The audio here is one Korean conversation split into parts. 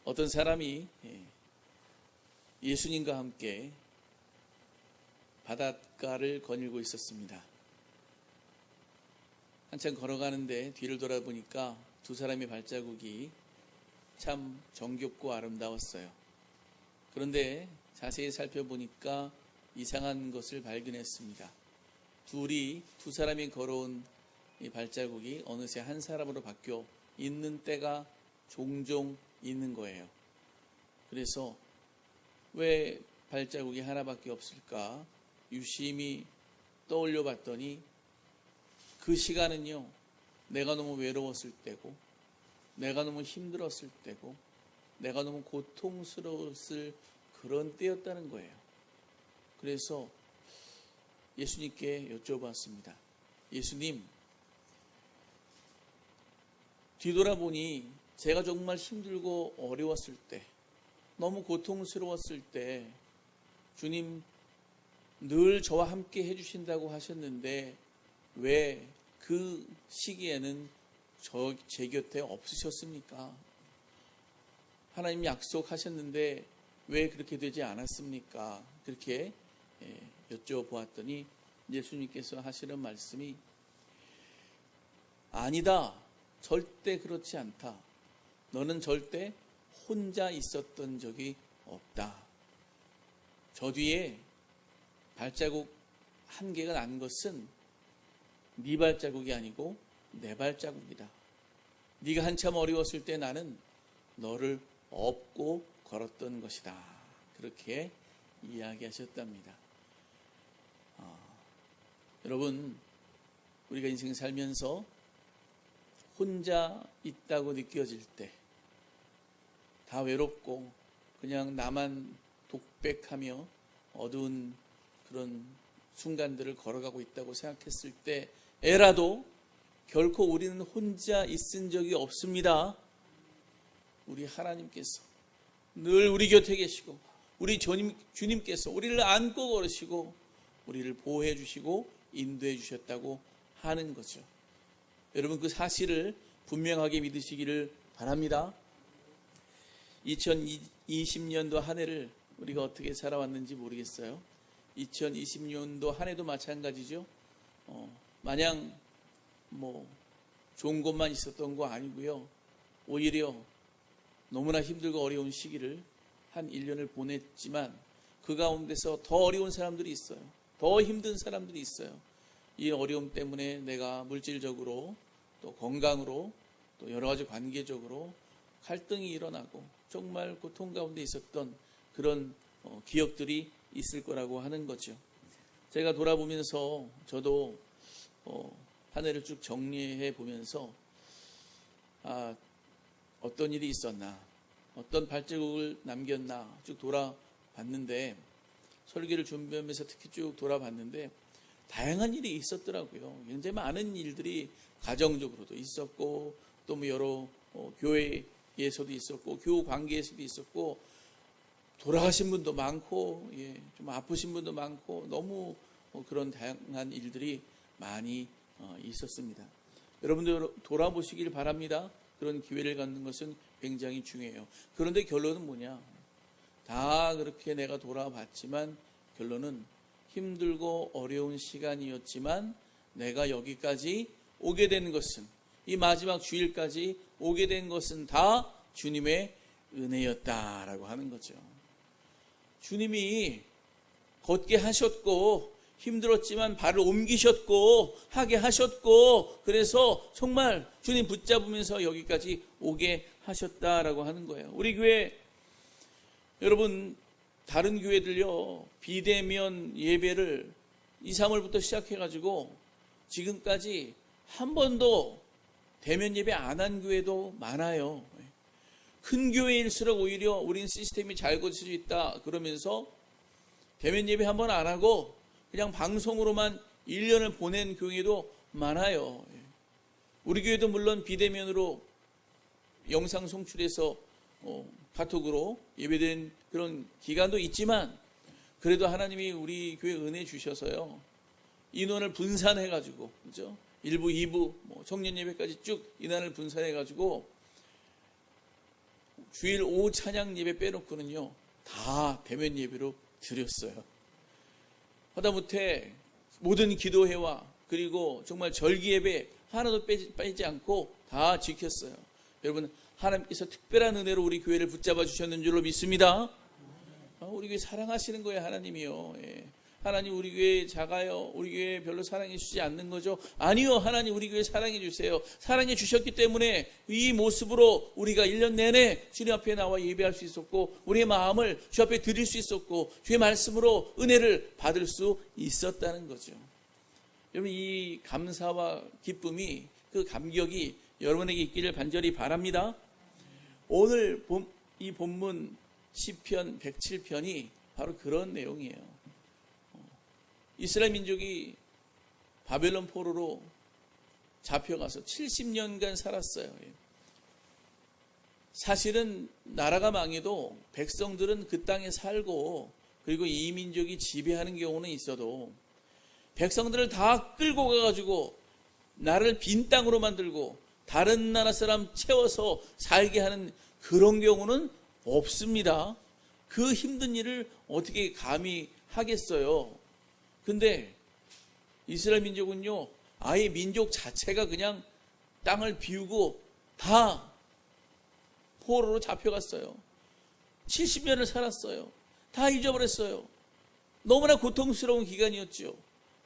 어떤 사람이 예수님과 함께 바닷가를 거닐고 있었습니다. 한참 걸어가는데 뒤를 돌아보니까 두 사람의 발자국이 참 정겹고 아름다웠어요. 그런데 자세히 살펴보니까 이상한 것을 발견했습니다. 두 사람이 걸어온 이 발자국이 어느새 한 사람으로 바뀌어 있는 때가 종종 있는 거예요. 그래서 왜 발자국이 하나밖에 없을까 유심히 떠올려 봤더니 그 시간은요, 내가 너무 외로웠을 때고, 내가 너무 힘들었을 때고, 내가 너무 고통스러웠을 그런 때였다는 거예요. 그래서 예수님께 여쭤봤습니다. 예수님, 뒤돌아보니 제가 정말 힘들고 어려웠을 때, 너무 고통스러웠을 때 주님 늘 저와 함께 해주신다고 하셨는데 왜 그 시기에는 제 곁에 없으셨습니까? 하나님 약속하셨는데 왜 그렇게 되지 않았습니까? 그렇게 여쭤보았더니 예수님께서 하시는 말씀이 아니다. 절대 그렇지 않다. 너는 절대 혼자 있었던 적이 없다. 저 뒤에 발자국 한 개가 난 것은 네 발자국이 아니고 내 발자국이다. 네가 한참 어려웠을 때 나는 너를 업고 걸었던 것이다. 그렇게 이야기하셨답니다. 여러분, 우리가 인생 살면서 혼자 있다고 느껴질 때, 다 외롭고 그냥 나만 독백하며 어두운 그런 순간들을 걸어가고 있다고 생각했을 때에라도 결코 우리는 혼자 있은 적이 없습니다. 우리 하나님께서 늘 우리 곁에 계시고 우리 주님께서 우리를 안고 걸으시고 우리를 보호해 주시고 인도해 주셨다고 하는 거죠. 여러분, 그 사실을 분명하게 믿으시기를 바랍니다. 2020년도 한 해를 우리가 어떻게 살아왔는지 모르겠어요. 2020년도 한 해도 마찬가지죠. 마냥 좋은 것만 있었던 거 아니고요. 오히려 너무나 힘들고 어려운 시기를 한 1년을 보냈지만 그 가운데서 더 어려운 사람들이 있어요. 더 힘든 사람들이 있어요. 이 어려움 때문에 내가 물질적으로 또 건강으로 또 여러 가지 관계적으로 갈등이 일어나고 정말 고통 가운데 있었던 그런 기억들이 있을 거라고 하는 거죠. 제가 돌아보면서 저도 한 해를 쭉 정리해 보면서 어떤 일이 있었나, 어떤 발자국을 남겼나 쭉 돌아봤는데, 설교를 준비하면서 특히 쭉 돌아봤는데 다양한 일이 있었더라고요. 굉장히 많은 일들이 가정적으로도 있었고 또 여러 교회에서도 있었고 교우 관계에서도 있었고 돌아가신 분도 많고 좀 아프신 분도 많고 너무 그런 다양한 일들이 많이 있었습니다. 여러분들 돌아보시길 바랍니다. 그런 기회를 갖는 것은 굉장히 중요해요. 그런데 결론은 뭐냐? 다 그렇게 내가 돌아봤지만 결론은 힘들고 어려운 시간이었지만 내가 여기까지 오게 된 것은, 이 마지막 주일까지 오게 된 것은 다 주님의 은혜였다라고 하는 거죠. 주님이 걷게 하셨고 힘들었지만 발을 옮기셨고 하게 하셨고 그래서 정말 주님 붙잡으면서 여기까지 오게 하셨다라고 하는 거예요. 우리 교회 여러분, 다른 교회들요 비대면 예배를 2, 3월부터 시작해가지고 지금까지 한 번도 대면 예배 안 한 교회도 많아요. 큰 교회일수록 오히려 우린 시스템이 잘 고쳐져 있다 그러면서 대면 예배 한 번 안 하고 그냥 방송으로만 1년을 보낸 교회도 많아요. 우리 교회도 물론 비대면으로 영상 송출해서 카톡으로 예배드린 그런 기간도 있지만 그래도 하나님이 우리 교회 은혜 주셔서요 인원을 분산해가지고, 그죠? 1부, 2부, 청년 예배까지 쭉 인원을 분산해가지고 주일 오후 찬양 예배 빼놓고는요 다 대면 예배로 드렸어요. 하다못해 모든 기도회와 그리고 정말 절기 예배 하나도 빼지 않고 다 지켰어요. 여러분, 하나님께서 특별한 은혜로 우리 교회를 붙잡아 주셨는 줄로 믿습니다. 우리 교회 사랑하시는 거예요, 하나님이요. 예. 하나님 우리 교회 작아요, 우리 교회 별로 사랑해 주지 않는 거죠? 아니요, 하나님 우리 교회 사랑해 주세요. 사랑해 주셨기 때문에 이 모습으로 우리가 1년 내내 주님 앞에 나와 예배할 수 있었고, 우리의 마음을 주 앞에 드릴 수 있었고, 주의 말씀으로 은혜를 받을 수 있었다는 거죠. 여러분, 이 감사와 기쁨이, 그 감격이 여러분에게 있기를 간절히 바랍니다. 오늘 이 본문 시편 107편이 바로 그런 내용이에요. 이스라엘 민족이 바벨론 포로로 잡혀가서 70년간 살았어요. 사실은 나라가 망해도 백성들은 그 땅에 살고, 그리고 이 민족이 지배하는 경우는 있어도 백성들을 다 끌고 가가지고 나라를 빈 땅으로 만들고 다른 나라 사람 채워서 살게 하는 그런 경우는 없습니다. 그 힘든 일을 어떻게 감히 하겠어요? 근데 이스라엘 민족은요, 아예 민족 자체가 그냥 땅을 비우고 다 포로로 잡혀갔어요. 70년을 살았어요. 다 잊어버렸어요. 너무나 고통스러운 기간이었죠.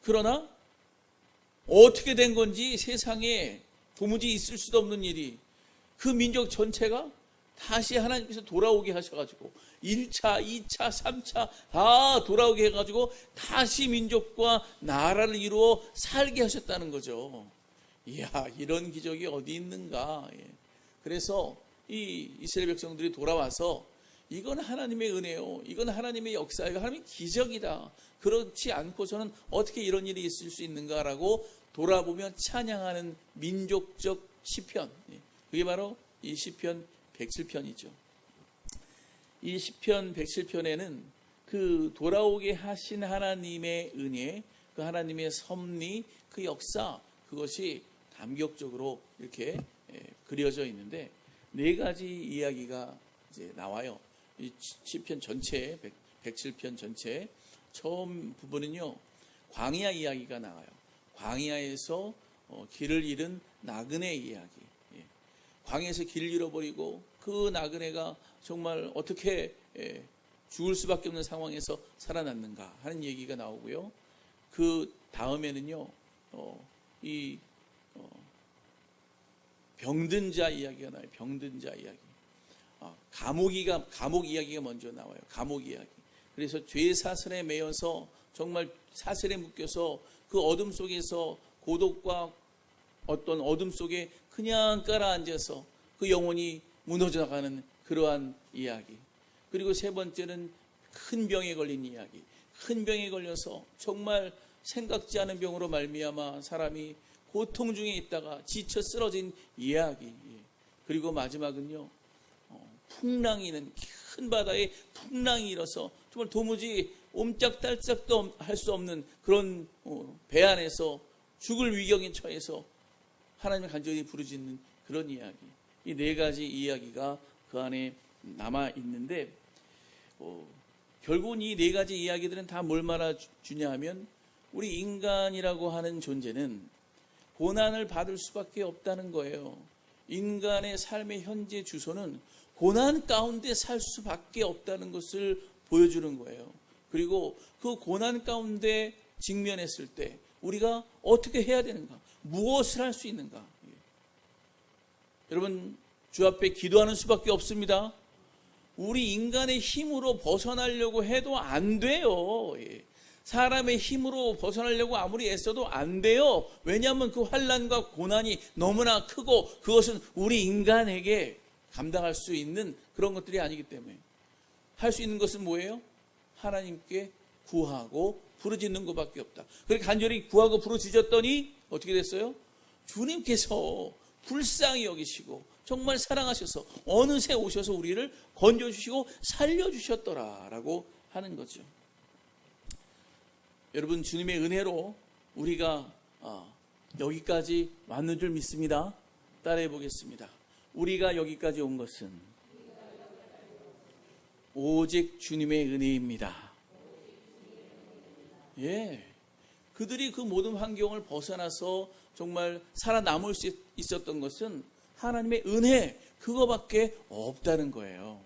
그러나 어떻게 된 건지 세상에 도무지 있을 수도 없는 일이, 그 민족 전체가 다시 하나님께서 돌아오게 하셔가지고 1차, 2차, 3차 다 돌아오게 해가지고 다시 민족과 나라를 이루어 살게 하셨다는 거죠. 이야, 이런 기적이 어디 있는가. 그래서 이 이스라엘 백성들이 돌아와서 이건 하나님의 은혜요, 이건 하나님의 역사예요, 하나님의 기적이다. 그렇지 않고서는 어떻게 이런 일이 있을 수 있는가라고 돌아보며 찬양하는 민족적 시편, 그게 바로 이 시편 107편이죠. 이 시편 107편에는 그 돌아오게 하신 하나님의 은혜, 그 하나님의 섭리, 그 역사, 그것이 감격적으로 이렇게 그려져 있는데, 네 가지 이야기가 이제 나와요. 이 시편 전체, 107편 전체 처음 부분은요, 광야 이야기가 나와요. 광야에서 길을 잃은 나그네 이야기. 광야에서 길을 잃어버리고 그 나그네가 정말 어떻게 죽을 수밖에 없는 상황에서 살아났는가 하는 얘기가 나오고요. 그 다음에는요, 이 병든 자 이야기가 나와요. 병든 자 이야기. 감옥 이야기가 먼저 나와요. 감옥 이야기. 그래서 죄 사슬에 매여서 정말 사슬에 묶여서 그 어둠 속에서 고독과 어떤 어둠 속에 그냥 깔아앉아서 그 영혼이 무너져 나가는 그러한 이야기. 그리고 세 번째는 큰 병에 걸린 이야기. 큰 병에 걸려서 정말 생각지 않은 병으로 말미암아 사람이 고통 중에 있다가 지쳐 쓰러진 이야기. 그리고 마지막은요, 풍랑이는 큰 바다에 풍랑이 일어서 정말 도무지 옴짝달짝도 할 수 없는 그런 배 안에서 죽을 위경에 처해서 하나님을 간절히 부르짖는 그런 이야기. 이 네 가지 이야기가 그 안에 남아 있는데, 결국은 이 네 가지 이야기들은 다 뭘 말해주냐 하면, 우리 인간이라고 하는 존재는 고난을 받을 수밖에 없다는 거예요. 인간의 삶의 현재 주소는 고난 가운데 살 수밖에 없다는 것을 보여주는 거예요. 그리고 그 고난 가운데 직면했을 때 우리가 어떻게 해야 되는가, 무엇을 할 수 있는가. 여러분, 주 앞에 기도하는 수밖에 없습니다. 우리 인간의 힘으로 벗어나려고 해도 안 돼요. 사람의 힘으로 벗어나려고 아무리 애써도 안 돼요. 왜냐하면 그 환난과 고난이 너무나 크고 그것은 우리 인간에게 감당할 수 있는 그런 것들이 아니기 때문에 할 수 있는 것은 뭐예요? 하나님께 구하고 부르짖는 것밖에 없다. 그렇게 간절히 구하고 부르짖었더니 어떻게 됐어요? 주님께서 불쌍히 여기시고 정말 사랑하셔서 어느새 오셔서 우리를 건져주시고 살려주셨더라라고 하는 거죠. 여러분, 주님의 은혜로 우리가 여기까지 왔는 줄 믿습니다. 따라해 보겠습니다. 우리가 여기까지 온 것은 오직 주님의 은혜입니다. 예, 그들이 그 모든 환경을 벗어나서 정말 살아남을 수 있었던 것은 하나님의 은혜, 그거밖에 없다는 거예요.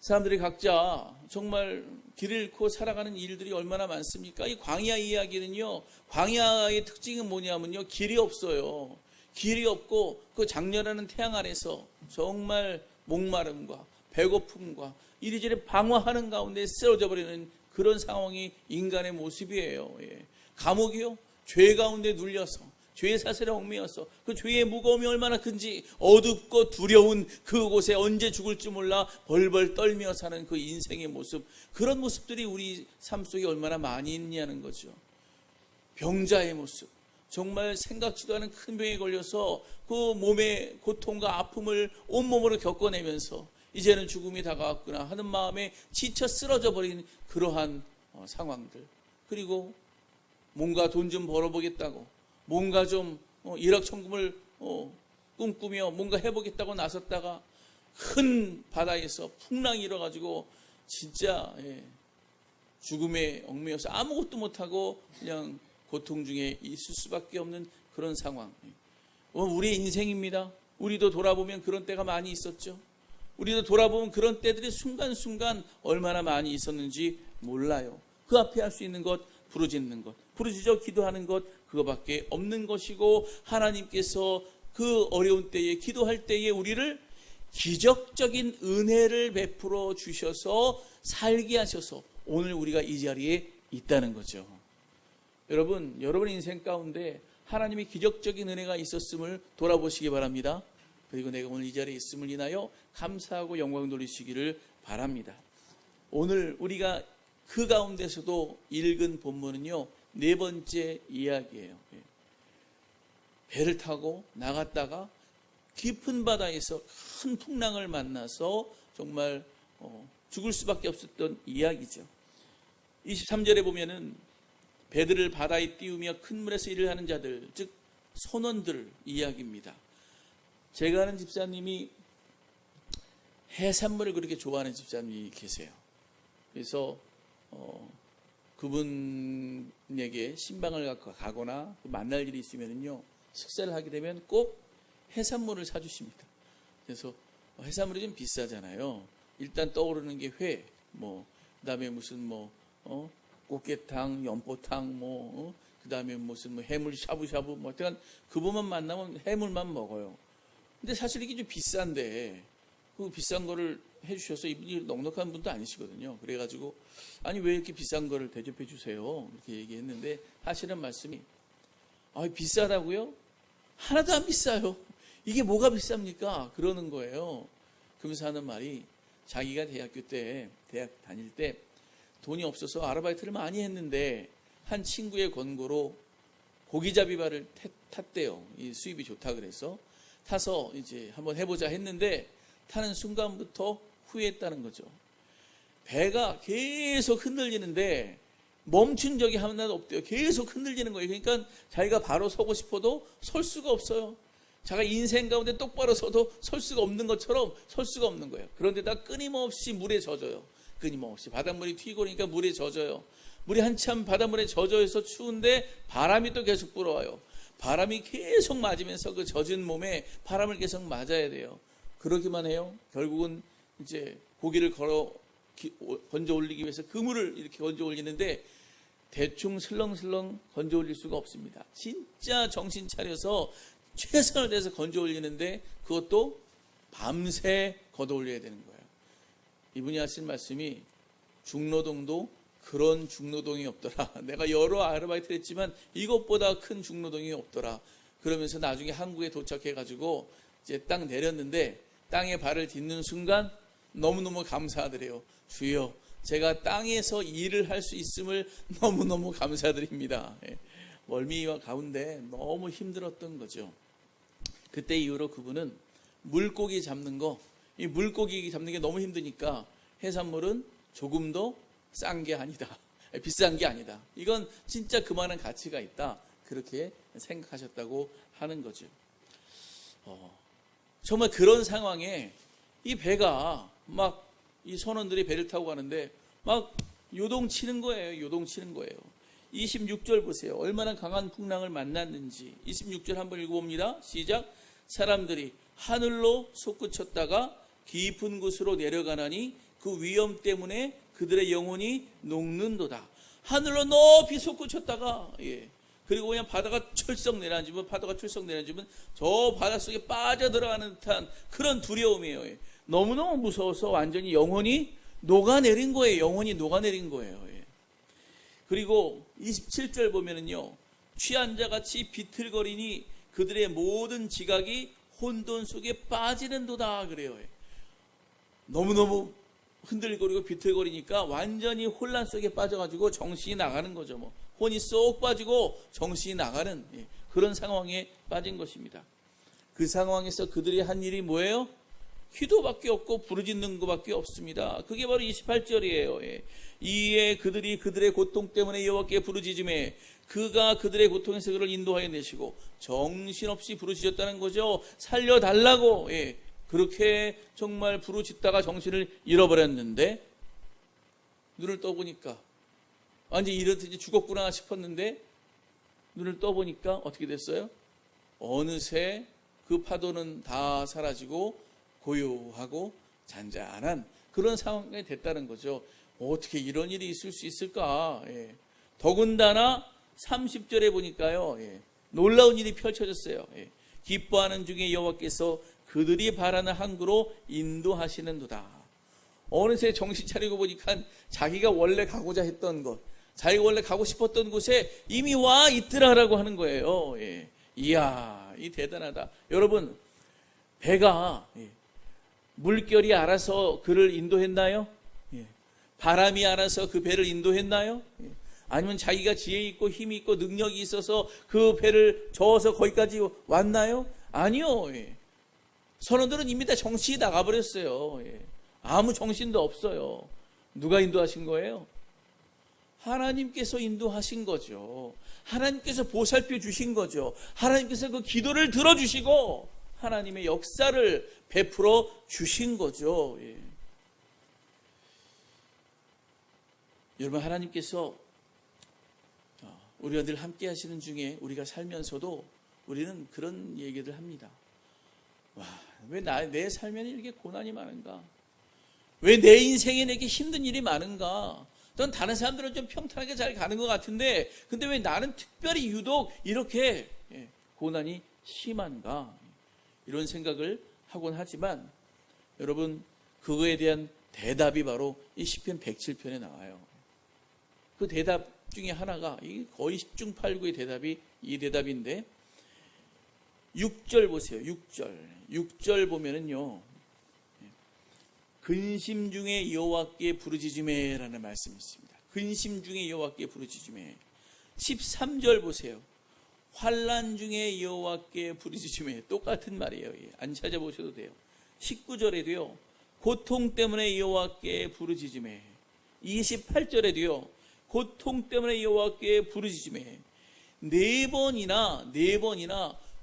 사람들이 각자 정말 길을 잃고 살아가는 일들이 얼마나 많습니까? 이 광야 이야기는요, 광야의 특징은 뭐냐면요, 길이 없어요. 길이 없고 그 장렬하는 태양 아래서 정말 목마름과 배고픔과 이리저리 방황하는 가운데 쓰러져 버리는 그런 상황이 인간의 모습이에요. 예. 감옥이요, 죄 가운데 눌려서 죄의 사슬에 얽매여서 그 죄의 무거움이 얼마나 큰지 어둡고 두려운 그곳에 언제 죽을지 몰라 벌벌 떨며 사는 그 인생의 모습, 그런 모습들이 우리 삶 속에 얼마나 많이 있냐는 거죠. 병자의 모습, 정말 생각지도 않은 큰 병에 걸려서 그 몸의 고통과 아픔을 온몸으로 겪어내면서 이제는 죽음이 다가왔구나 하는 마음에 지쳐 쓰러져 버린 그러한 상황들, 그리고 뭔가 돈 좀 벌어보겠다고 뭔가 좀 일확천금을 꿈꾸며 뭔가 해보겠다고 나섰다가 큰 바다에서 풍랑이 일어가지고 진짜 죽음에 얽매여서 아무것도 못하고 그냥 고통 중에 있을 수밖에 없는 그런 상황. 우리의 인생입니다. 우리도 돌아보면 그런 때가 많이 있었죠. 우리도 돌아보면 그런 때들이 순간순간 얼마나 많이 있었는지 몰라요. 그 앞에 할 수 있는 것, 부르짖는 것, 부르짖어 기도하는 것, 그거밖에 없는 것이고, 하나님께서 그 어려운 때에, 기도할 때에 우리를 기적적인 은혜를 베풀어 주셔서 살게 하셔서 오늘 우리가 이 자리에 있다는 거죠. 여러분 인생 가운데 하나님의 기적적인 은혜가 있었음을 돌아보시기 바랍니다. 그리고 내가 오늘 이 자리에 있음을 인하여 감사하고 영광 돌리시기를 바랍니다. 오늘 우리가 그 가운데서도 읽은 본문은요, 네 번째 이야기예요. 배를 타고 나갔다가 깊은 바다에서 큰 풍랑을 만나서 정말 죽을 수밖에 없었던 이야기죠. 23절에 보면은 배들을 바다에 띄우며 큰 물에서 일을 하는 자들, 즉 선원들 이야기입니다. 제가 아는 집사님이 해산물을 그렇게 좋아하는 집사님이 계세요. 그래서 그분에게 신방을 갖고 가거나 만날 일이 있으면요, 식사를 하게 되면 꼭 해산물을 사주십니다. 그래서 해산물이 좀 비싸잖아요. 일단 떠오르는 게 회, 그다음에 무슨 꽃게탕, 연포탕, 그다음에 무슨 해물 샤브샤브, 그분만 만나면 해물만 먹어요. 근데 사실 이게 좀 비싼데 그 비싼 거를 해주셔서, 이분이 넉넉한 분도 아니시거든요. 그래가지고 아니 왜 이렇게 비싼 거를 대접해 주세요 이렇게 얘기했는데, 하시는 말씀이 비싸다고요? 하나도 안 비싸요. 이게 뭐가 비쌉니까? 그러는 거예요. 그러면서 하는 말이, 자기가 대학 다닐 때 돈이 없어서 아르바이트를 많이 했는데 한 친구의 권고로 고기잡이발을 탔대요. 이 수입이 좋다 그래서 타서 이제 한번 해보자 했는데, 타는 순간부터 후회했다는 거죠. 배가 계속 흔들리는데 멈춘 적이 하나도 없대요. 계속 흔들리는 거예요. 그러니까 자기가 바로 서고 싶어도 설 수가 없어요. 자기가 인생 가운데 똑바로 서도 설 수가 없는 것처럼 설 수가 없는 거예요. 그런데다 끊임없이 물에 젖어요. 끊임없이 바닷물이 튀고 그러니까 물에 젖어요. 물이 한참 바닷물에 젖어서 추운데 바람이 또 계속 불어와요. 바람이 계속 맞으면서 그 젖은 몸에 바람을 계속 맞아야 돼요. 그러기만 해요. 결국은 이제 고기를 건져 올리기 위해서 그물을 이렇게 건져 올리는데 대충 슬렁슬렁 건져 올릴 수가 없습니다. 진짜 정신 차려서 최선을 다해서 건져 올리는데 그것도 밤새 걷어 올려야 되는 거예요. 이분이 하신 말씀이, 중노동도 그런 중노동이 없더라. 내가 여러 아르바이트를 했지만 이것보다 큰 중노동이 없더라. 그러면서 나중에 한국에 도착해가지고 이제 딱 내렸는데 땅에 발을 딛는 순간 너무너무 감사하더래요. 주여, 제가 땅에서 일을 할 수 있음을 너무너무 감사드립니다. 멀미와 가운데 너무 힘들었던 거죠. 그때 이후로 그분은 물고기 잡는 거, 이 물고기 잡는 게 너무 힘드니까 해산물은 조금 더 싼 게 아니다, 비싼 게 아니다, 이건 진짜 그만한 가치가 있다, 그렇게 생각하셨다고 하는 거죠. 정말 그런 상황에 이 배가 막 이 선원들이 배를 타고 가는데 막 요동치는 거예요. 요동치는 거예요. 26절 보세요. 얼마나 강한 풍랑을 만났는지. 26절 한번 읽어봅니다. 시작. 사람들이 하늘로 솟구쳤다가 깊은 곳으로 내려가나니 그 위험 때문에 그들의 영혼이 녹는도다. 하늘로 높이 솟구쳤다가 그리고 그냥 바다가 철썩 내려앉으면 파도가 철썩 내려앉으면 저 바닷속에 빠져들어가는 듯한 그런 두려움이에요. 너무너무 무서워서 완전히 영혼이 녹아내린 거예요. 영혼이 녹아내린 거예요. 그리고 27절 보면은요, 취한 자같이 비틀거리니 그들의 모든 지각이 혼돈 속에 빠지는도다 그래요. 너무너무 흔들거리고 비틀거리니까 완전히 혼란 속에 빠져가지고 정신이 나가는 거죠. 뭐 혼이 쏙 빠지고 정신이 나가는 그런 상황에 빠진 것입니다. 그 상황에서 그들이 한 일이 뭐예요? 기도밖에 없고 부르짖는 것밖에 없습니다. 그게 바로 28절이에요. 이에 그들이 그들의 고통 때문에 여호와께 부르짖음에 그가 그들의 고통에서 그를 인도하여 내시고 정신없이 부르짖었다는 거죠. 살려달라고. 그렇게 정말 부르짖다가 정신을 잃어버렸는데 눈을 떠보니까 완전히 이렇듯이 죽었구나 싶었는데 눈을 떠보니까 어떻게 됐어요? 어느새 그 파도는 다 사라지고 고요하고 잔잔한 그런 상황이 됐다는 거죠. 어떻게 이런 일이 있을 수 있을까? 더군다나 30절에 보니까요, 놀라운 일이 펼쳐졌어요. 기뻐하는 중에 여호와께서 그들이 바라는 항구로 인도하시는도다. 어느새 정신 차리고 보니까 자기가 원래 가고자 했던 것, 자기가 원래 가고 싶었던 곳에 이미 와 있더라라고 하는 거예요. 이야, 이 대단하다. 여러분, 배가 물결이 알아서 그를 인도했나요? 바람이 알아서 그 배를 인도했나요? 아니면 자기가 지혜 있고 힘이 있고 능력이 있어서 그 배를 저어서 거기까지 왔나요? 아니요. 선원들은 이미 다 정신이 나가버렸어요. 아무 정신도 없어요. 누가 인도하신 거예요? 하나님께서 인도하신 거죠. 하나님께서 보살펴 주신 거죠. 하나님께서 그 기도를 들어주시고 하나님의 역사를 베풀어 주신 거죠. 여러분, 하나님께서 우리가 늘 함께 하시는 중에 우리가 살면서도 우리는 그런 얘기를 합니다. 와, 왜 내 삶에는 이렇게 고난이 많은가? 왜 내 인생에 이렇게 힘든 일이 많은가? 넌 다른 사람들은 좀 평탄하게 잘 가는 것 같은데 근데 왜 나는 특별히 유독 이렇게 고난이 심한가? 이런 생각을 하곤 하지만 여러분, 그거에 대한 대답이 바로 이 시편 107편에 나와요. 그 대답 중에 하나가 거의 10중 8구의 대답이 이 대답인데 6절 보세요. 6절 보면은요, 근심 중에 여호와께 부르짖으매라는 말씀이 있습니다. 근심 중에 여호와께 부르짖으매. 13절 보세요. 환난 중에 여호와께 부르짖으매. 똑같은 말이에요. 안 찾아보셔도 돼요. 19절에도요, 고통 때문에 여호와께 부르짖으매. 28절에도요, 고통 때문에 여호와께 부르짖으매. 네 번이나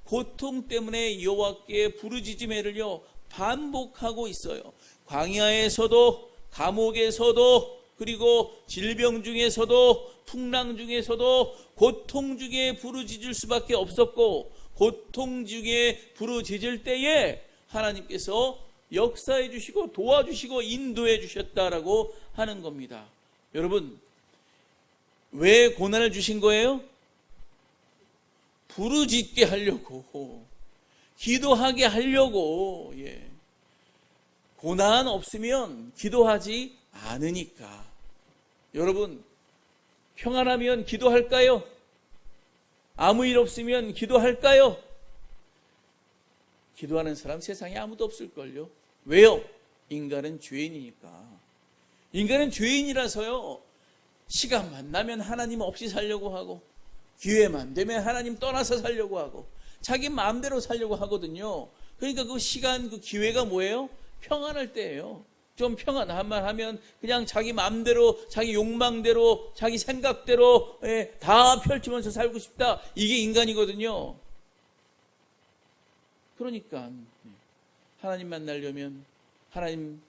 고통 때문에 여호와께 부르짖으매를요 반복하고 있어요. 광야에서도, 감옥에서도, 그리고 질병 중에서도, 풍랑 중에서도 고통 중에 부르짖을 수밖에 없었고, 고통 중에 부르짖을 때에 하나님께서 역사해 주시고 도와주시고 인도해 주셨다라고 하는 겁니다. 여러분, 왜 고난을 주신 거예요? 부르짖게 하려고, 기도하게 하려고. 고난 없으면 기도하지 않으니까. 여러분, 평안하면 기도할까요? 아무 일 없으면 기도할까요? 기도하는 사람 세상에 아무도 없을걸요. 왜요? 인간은 죄인이니까. 인간은 죄인이라서요, 시간만 나면 하나님 없이 살려고 하고, 기회만 되면 하나님 떠나서 살려고 하고, 자기 마음대로 살려고 하거든요. 그러니까 그 시간, 그 기회가 뭐예요? 평안할 때예요. 좀 평안한만 하면 그냥 자기 마음대로, 자기 욕망대로, 자기 생각대로 다 펼치면서 살고 싶다. 이게 인간이거든요. 그러니까 하나님 만나려면, 하나님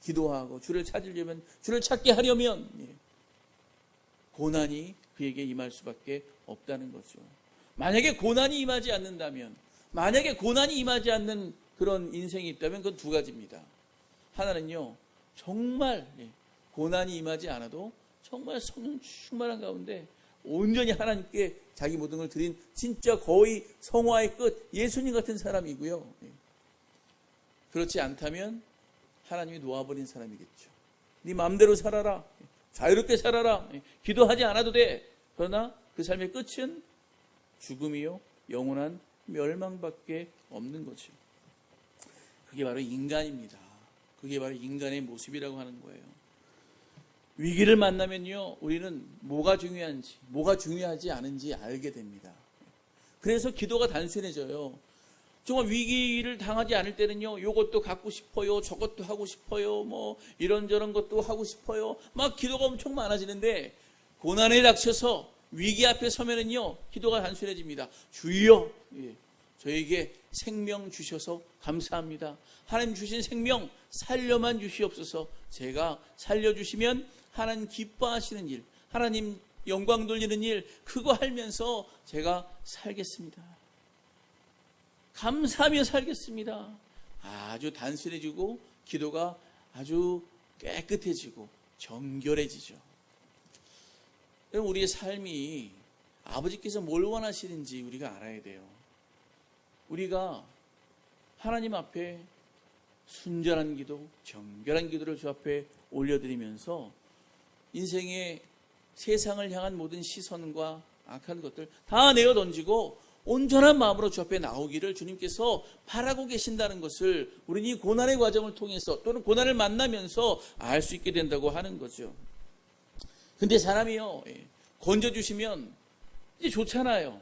기도하고 주를 찾으려면, 주를 찾게 하려면 고난이 그에게 임할 수밖에 없다는 거죠. 만약에 고난이 임하지 않는다면, 만약에 고난이 임하지 않는 그런 인생이 있다면 그건 두 가지입니다. 하나는요, 정말 고난이 임하지 않아도 정말 성령 충만한 가운데 온전히 하나님께 자기 모든 걸 드린 진짜 거의 성화의 끝 예수님 같은 사람이고요. 그렇지 않다면 하나님이 놓아버린 사람이겠죠. 네 마음대로 살아라, 자유롭게 살아라, 기도하지 않아도 돼. 그러나 그 삶의 끝은 죽음이요 영원한 멸망밖에 없는 거죠. 그게 바로 인간입니다. 그게 바로 인간의 모습이라고 하는 거예요. 위기를 만나면요, 우리는 뭐가 중요한지, 뭐가 중요하지 않은지 알게 됩니다. 그래서 기도가 단순해져요. 정말 위기를 당하지 않을 때는요, 이것도 갖고 싶어요, 저것도 하고 싶어요, 뭐 이런저런 것도 하고 싶어요, 막 기도가 엄청 많아지는데, 고난에 닥쳐서 위기 앞에 서면은요, 기도가 단순해집니다. 주여, 저에게 생명 주셔서 감사합니다. 하나님 주신 생명 살려만 주시옵소서. 제가 살려주시면 하나님 기뻐하시는 일, 하나님 영광 돌리는 일, 그거 하면서 제가 살겠습니다. 감사하며 살겠습니다. 아주 단순해지고 기도가 아주 깨끗해지고 정결해지죠. 우리의 삶이 아버지께서 뭘 원하시는지 우리가 알아야 돼요. 우리가 하나님 앞에 순전한 기도, 정결한 기도를 주 앞에 올려드리면서 인생의 세상을 향한 모든 시선과 악한 것들 다 내어 던지고 온전한 마음으로 주 앞에 나오기를 주님께서 바라고 계신다는 것을 우리는 이 고난의 과정을 통해서 또는 고난을 만나면서 알 수 있게 된다고 하는 거죠. 근데 사람이요, 건져주시면 이제 좋잖아요.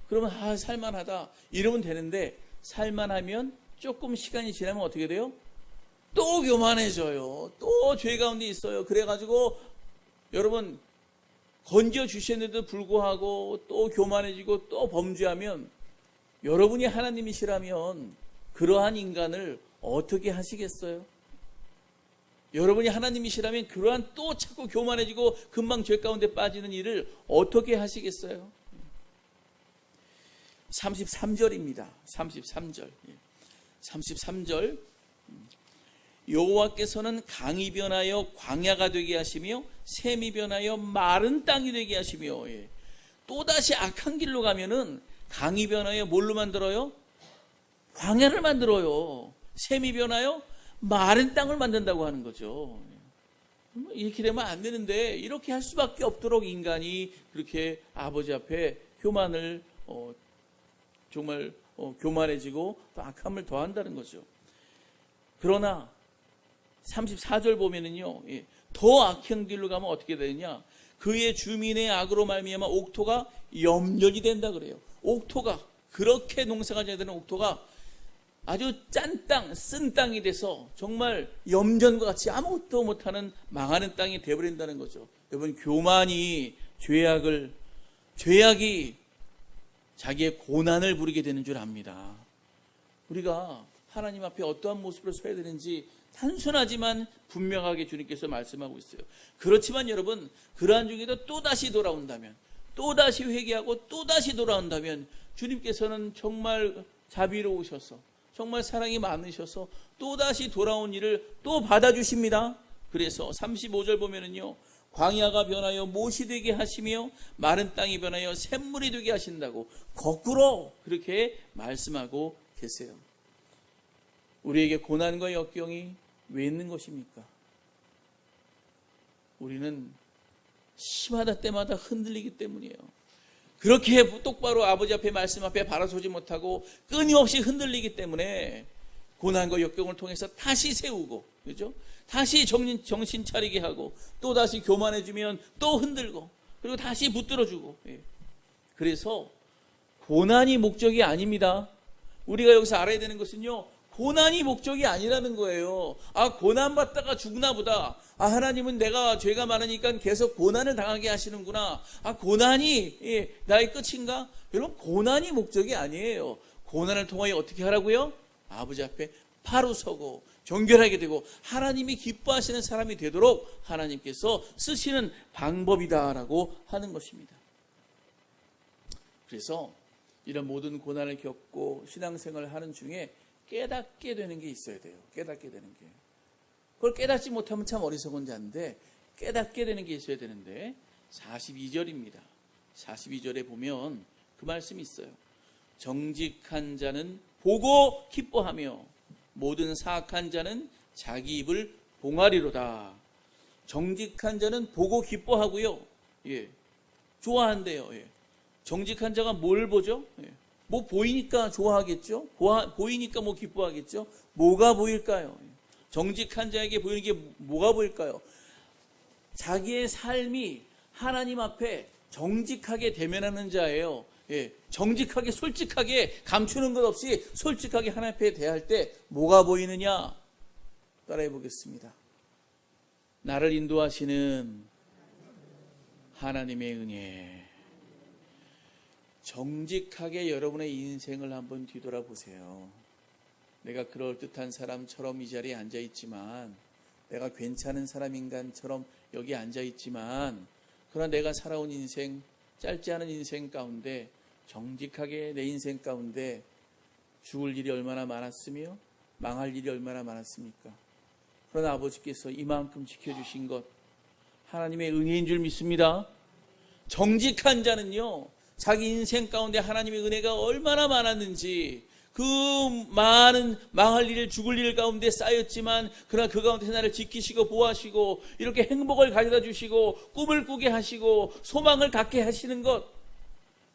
그러면 살만하다 이러면 되는데, 살만하면 조금 시간이 지나면 어떻게 돼요? 또 교만해져요. 또 죄 가운데 있어요. 그래가지고 여러분, 건져주셨는데도 불구하고 또 교만해지고 또 범죄하면, 여러분이 하나님이시라면 그러한 인간을 어떻게 하시겠어요? 여러분이 하나님이시라면 그러한 또 자꾸 교만해지고 금방 죄 가운데 빠지는 일을 어떻게 하시겠어요? 33절입니다. 33절. 여호와께서는 강이 변하여 광야가 되게 하시며 샘이 변하여 마른 땅이 되게 하시며, 또다시 악한 길로 가면은 강이 변하여 뭘로 만들어요? 광야를 만들어요. 샘이 변하여 마른 땅을 만든다고 하는 거죠. 이렇게 되면 안 되는데, 이렇게 할 수밖에 없도록 인간이 그렇게 아버지 앞에 교만을 정말 교만해지고 또 악함을 더한다는 거죠. 그러나 34절 보면은요, 더 악한 길로 가면 어떻게 되느냐? 그의 주민의 악으로 말미암아 옥토가 염려이 된다 그래요. 옥토가, 그렇게 농사가 잘 되는 옥토가 아주 짠 땅, 쓴 땅이 돼서 정말 염전과 같이 아무것도 못하는 망하는 땅이 되어버린다는 거죠. 여러분, 교만이 죄악이 자기의 고난을 부리게 되는 줄 압니다. 우리가 하나님 앞에 어떠한 모습으로 서야 되는지 단순하지만 분명하게 주님께서 말씀하고 있어요. 그렇지만 여러분, 그러한 중에도 또다시 돌아온다면, 또다시 회개하고 또다시 돌아온다면 주님께서는 정말 자비로우셔서, 정말 사랑이 많으셔서 또다시 돌아온 일을 또 받아주십니다. 그래서 35절 보면은요, 광야가 변하여 못이 되게 하시며 마른 땅이 변하여 샘물이 되게 하신다고 거꾸로 그렇게 말씀하고 계세요. 우리에게 고난과 역경이 왜 있는 것입니까? 우리는 심하다 때마다 흔들리기 때문이에요. 그렇게 똑바로 아버지 앞에 말씀 앞에 바라서지 못하고 끊임없이 흔들리기 때문에 고난과 역경을 통해서 다시 세우고, 그렇죠? 다시 정신 차리게 하고, 또 다시 교만해지면 또 흔들고, 그리고 다시 붙들어주고. 그래서 고난이 목적이 아닙니다. 우리가 여기서 알아야 되는 것은요, 고난이 목적이 아니라는 거예요. 아, 고난받다가 죽나 보다. 아, 하나님은 내가 죄가 많으니까 계속 고난을 당하게 하시는구나. 아, 고난이 나의 끝인가? 여러분, 고난이 목적이 아니에요. 고난을 통하여 어떻게 하라고요? 아버지 앞에 바로 서고 정결하게 되고 하나님이 기뻐하시는 사람이 되도록 하나님께서 쓰시는 방법이다라고 하는 것입니다. 그래서 이런 모든 고난을 겪고 신앙생활을 하는 중에 깨닫게 되는 게 있어야 돼요. 깨닫게 되는 게. 그걸 깨닫지 못하면 참 어리석은 자인데 깨닫게 되는 게 있어야 되는데 42절입니다. 42절에 보면 그 말씀이 있어요. 정직한 자는 보고 기뻐하며 모든 사악한 자는 자기 입을 봉하리로다. 정직한 자는 보고 기뻐하고요. 예, 좋아한대요. 예. 정직한 자가 뭘 보죠? 예. 뭐 보이니까 좋아하겠죠? 보이니까 뭐 기뻐하겠죠? 뭐가 보일까요? 정직한 자에게 보이는 게 뭐가 보일까요? 자기의 삶이 하나님 앞에 정직하게 대면하는 자예요. 예, 정직하게 솔직하게 감추는 것 없이 솔직하게 하나님 앞에 대할 때 뭐가 보이느냐? 따라해 보겠습니다. 나를 인도하시는 하나님의 은혜. 정직하게 여러분의 인생을 한번 뒤돌아보세요. 내가 그럴듯한 사람처럼 이 자리에 앉아있지만, 내가 괜찮은 사람 인간처럼 여기 앉아있지만, 그러나 내가 살아온 인생, 짧지 않은 인생 가운데 정직하게 내 인생 가운데 죽을 일이 얼마나 많았으며 망할 일이 얼마나 많았습니까? 그러나 아버지께서 이만큼 지켜주신 것 하나님의 은혜인 줄 믿습니다. 정직한 자는요, 자기 인생 가운데 하나님의 은혜가 얼마나 많았는지, 그 많은 망할 일, 죽을 일 가운데 쌓였지만 그러나 그 가운데서 나를 지키시고 보호하시고 이렇게 행복을 가져다 주시고 꿈을 꾸게 하시고 소망을 갖게 하시는 것,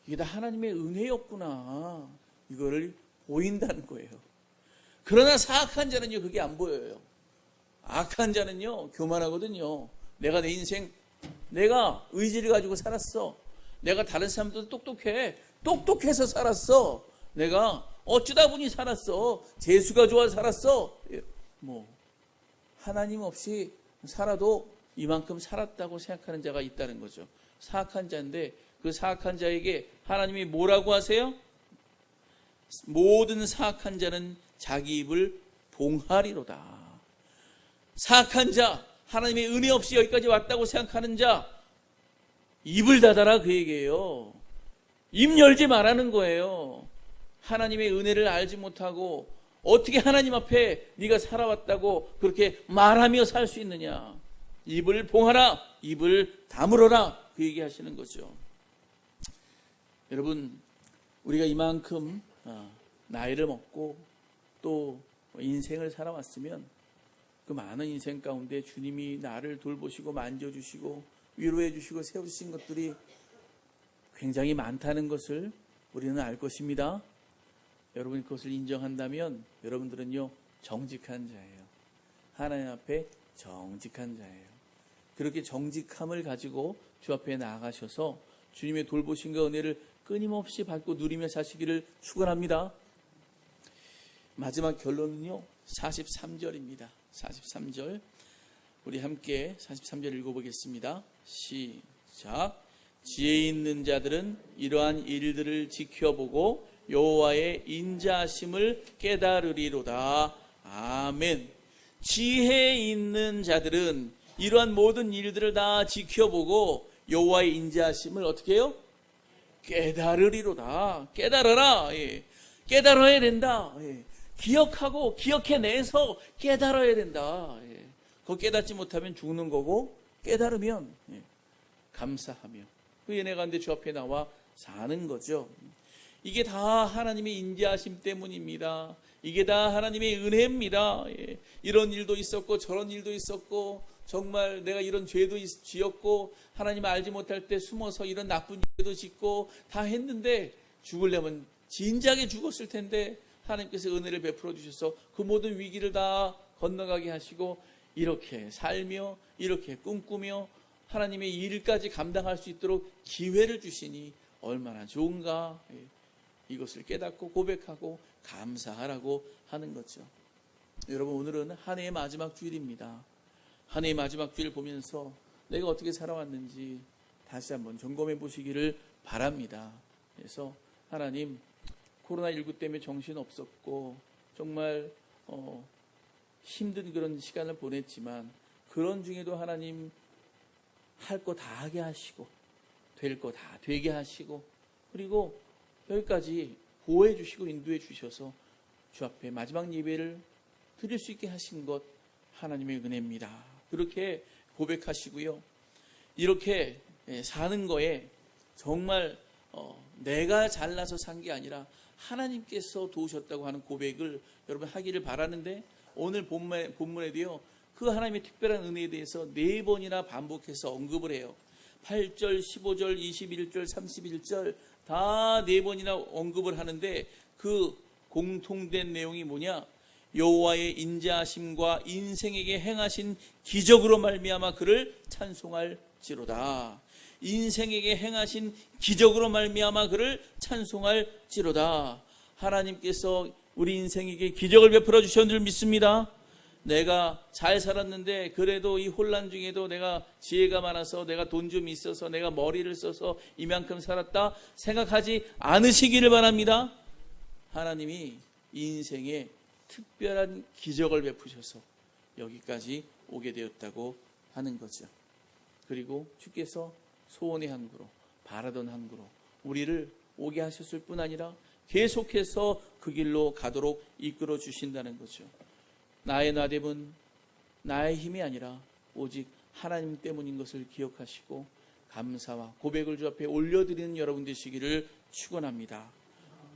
이게 다 하나님의 은혜였구나, 이거를 보인다는 거예요. 그러나 사악한 자는요, 그게 안 보여요. 악한 자는요, 교만하거든요. 내가 내 인생, 내가 의지를 가지고 살았어. 내가 다른 사람들도 똑똑해서 살았어. 내가 어쩌다 보니 살았어. 재수가 좋아 살았어. 뭐 하나님 없이 살아도 이만큼 살았다고 생각하는 자가 있다는 거죠. 사악한 자인데 그 사악한 자에게 하나님이 뭐라고 하세요? 모든 사악한 자는 자기 입을 봉하리로다. 사악한 자, 하나님의 은혜 없이 여기까지 왔다고 생각하는 자, 입을 닫아라 그 얘기예요. 입 열지 말라는 거예요. 하나님의 은혜를 알지 못하고 어떻게 하나님 앞에 네가 살아왔다고 그렇게 말하며 살 수 있느냐. 입을 봉하라, 입을 다물어라, 그 얘기하시는 거죠. 여러분, 우리가 이만큼 나이를 먹고 또 인생을 살아왔으면 그 많은 인생 가운데 주님이 나를 돌보시고 만져주시고 위로해 주시고 세우신 것들이 굉장히 많다는 것을 우리는 알 것입니다. 여러분이 그것을 인정한다면 여러분들은요, 정직한 자예요. 하나님 앞에 정직한 자예요. 그렇게 정직함을 가지고 주 앞에 나아가셔서 주님의 돌보심과 은혜를 끊임없이 받고 누리며 사시기를 축원합니다. 마지막 결론은요, 43절입니다. 43절 우리 함께 43절 읽어보겠습니다. 시작. 지혜 있는 자들은 이러한 일들을 지켜보고 여호와의 인자하심을 깨달으리로다. 아멘. 지혜 있는 자들은 이러한 모든 일들을 다 지켜보고 여호와의 인자하심을 어떻게 해요? 깨달으리로다. 깨달아라. 예. 깨달아야 된다. 예. 기억하고 기억해내서 깨달아야 된다. 예. 그거 깨닫지 못하면 죽는 거고, 깨달으면 감사하며 그 은혜 가운데 주 앞에 나와 사는 거죠. 이게 다 하나님의 인자하심 때문입니다. 이게 다 하나님의 은혜입니다. 예. 이런 일도 있었고 저런 일도 있었고, 정말 내가 이런 죄도 지었고 하나님 알지 못할 때 숨어서 이런 나쁜 죄도 짓고 다 했는데, 죽으려면 진작에 죽었을 텐데 하나님께서 은혜를 베풀어 주셔서 그 모든 위기를 다 건너가게 하시고 이렇게 살며 이렇게 꿈꾸며 하나님의 일까지 감당할 수 있도록 기회를 주시니 얼마나 좋은가. 이것을 깨닫고 고백하고 감사하라고 하는 거죠. 여러분, 오늘은 한 해의 마지막 주일입니다. 한 해의 마지막 주일 보면서 내가 어떻게 살아왔는지 다시 한번 점검해 보시기를 바랍니다. 그래서 하나님, 코로나19 때문에 정신없었고 정말 힘든 그런 시간을 보냈지만 그런 중에도 하나님 할 거 다 하게 하시고 될 거 다 되게 하시고 그리고 여기까지 보호해 주시고 인도해 주셔서 주 앞에 마지막 예배를 드릴 수 있게 하신 것 하나님의 은혜입니다. 그렇게 고백하시고요. 이렇게 사는 거에 정말 내가 잘나서 산 게 아니라 하나님께서 도우셨다고 하는 고백을 여러분 하기를 바라는데 오늘 본문에도요. 그 하나님의 특별한 은혜에 대해서 4번이나 반복해서 언급을 해요. 8절, 15절, 21절, 31절 다 4번이나 언급을 하는데 그 공통된 내용이 뭐냐? 여호와의 인자하심과 인생에게 행하신 기적으로 말미암아 그를 찬송할지로다. 인생에게 행하신 기적으로 말미암아 그를 찬송할지로다. 하나님께서 우리 인생에게 기적을 베풀어 주셨는 줄 믿습니다. 내가 잘 살았는데 그래도 이 혼란 중에도 내가 지혜가 많아서 내가 돈 좀 있어서 내가 머리를 써서 이만큼 살았다 생각하지 않으시기를 바랍니다. 하나님이 인생에 특별한 기적을 베푸셔서 여기까지 오게 되었다고 하는 거죠. 그리고 주께서 소원의 항구로 바라던 항구로 우리를 오게 하셨을 뿐 아니라 계속해서 그 길로 가도록 이끌어 주신다는 거죠. 나의 나됨은 나의 힘이 아니라 오직 하나님 때문인 것을 기억하시고 감사와 고백을 주 앞에 올려드리는 여러분 되시기를 축원합니다.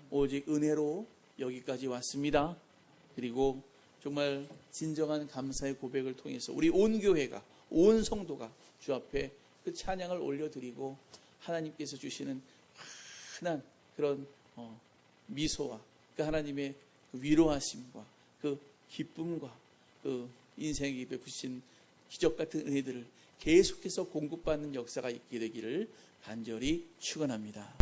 오직 은혜로 여기까지 왔습니다. 그리고 정말 진정한 감사의 고백을 통해서 우리 온 교회가 온 성도가 주 앞에 그 찬양을 올려드리고 하나님께서 주시는 흔한 그런 미소와 그 하나님의 위로하심과 그 기쁨과 그 인생에 베푸신 기적 같은 은혜들을 계속해서 공급받는 역사가 있게 되기를 간절히 축원합니다.